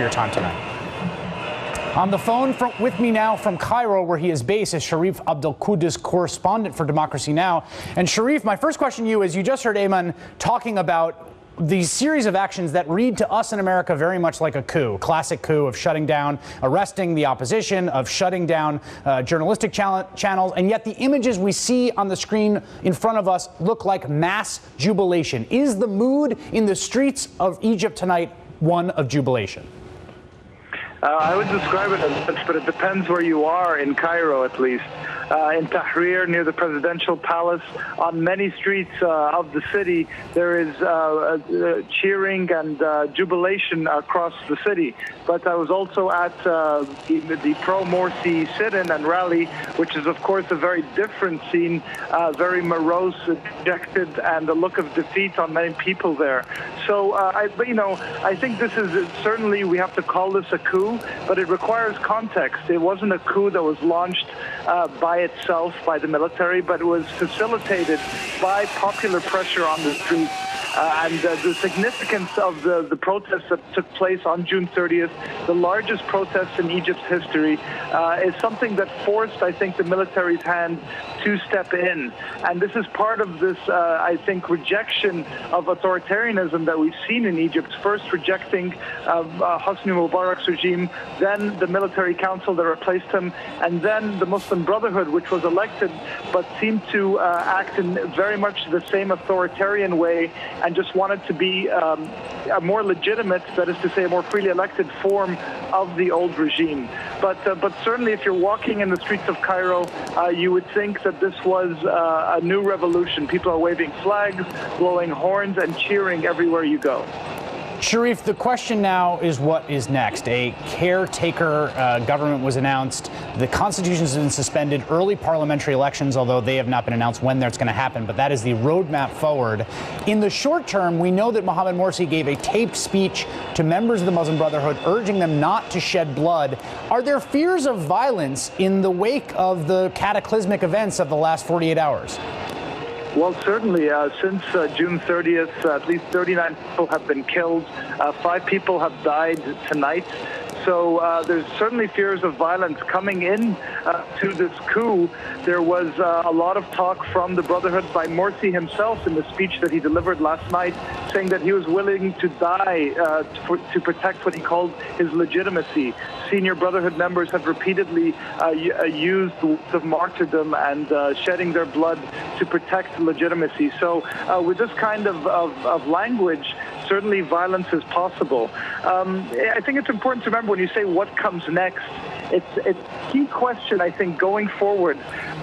Your time tonight. On the phone with me now from Cairo, where he is based, is Sharif Kouddous, correspondent for Democracy Now! And Sharif, my first question to you is, you just heard Ayman talking about these series of actions that read to us in America very much like a coup, classic coup of shutting down, arresting the opposition, of shutting down journalistic channels, and yet the images we see on the screen in front of us look like mass jubilation. Is the mood in the streets of Egypt tonight one of jubilation? I would describe it as such, but it depends where you are in Cairo, at least. In Tahrir, near the presidential palace, on many streets of the city, there is cheering and jubilation across the city. But I was also at the pro-Morsi sit-in and rally, which is, of course, a very different scene, very morose, dejected, and a look of defeat on many people there. So, I think this is certainly, we have to call this a coup, but it requires context. It wasn't a coup that was launched by itself, by the military, but it was facilitated by popular pressure on the streets. And the significance of the protests that took place on June 30th, the largest protests in Egypt's history, is something that forced, I think, the military's hand to step in. And this is part of this, I think, rejection of authoritarianism that we've seen in Egypt, first rejecting Hosni Mubarak's regime, then the military council that replaced him, and then the Muslim Brotherhood, which was elected but seemed to act in very much the same authoritarian way and just wanted to be a more legitimate, that is to say, a more freely elected form of the old regime. But certainly if you're walking in the streets of Cairo, you would think that this was a new revolution. People are waving flags, blowing horns, and cheering everywhere you go. Sharif, the question now is what is next? A caretaker government was announced. The constitution has been suspended. Early parliamentary elections, although they have not been announced when that's going to happen, but that is the roadmap forward. In the short term, we know that Mohamed Morsi gave a taped speech to members of the Muslim Brotherhood, urging them not to shed blood. Are there fears of violence in the wake of the cataclysmic events of the last 48 hours? Well, certainly, since June 30th, at least 39 people have been killed. 5 people have died tonight. So there's certainly fears of violence coming in to this coup. There was a lot of talk from the Brotherhood by Morsi himself in the speech that he delivered last night, saying that he was willing to die to protect what he called his legitimacy. Senior Brotherhood members have repeatedly used the words of martyrdom and shedding their blood to protect legitimacy. So with this kind of language, certainly violence is possible. I think it's important to remember when you say what comes next, it's a key question, I think, going forward.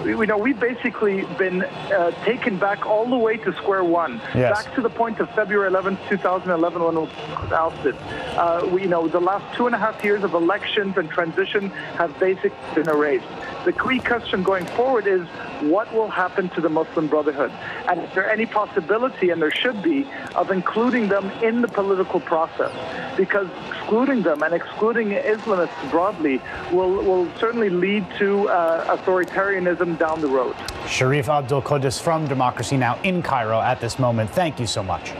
We've basically been taken back all the way to square one, yes, back to the point of February 11th, 2011, when it was ousted. The last 2.5 years of elections and transition have basically been erased. The key question going forward is what will happen to the Muslim Brotherhood? And is there any possibility, and there should be, of including them in the political process? Because excluding them and excluding Islamists broadly will certainly lead to authoritarianism down the road. Sharif Kouddous from Democracy Now! In Cairo at this moment. Thank you so much.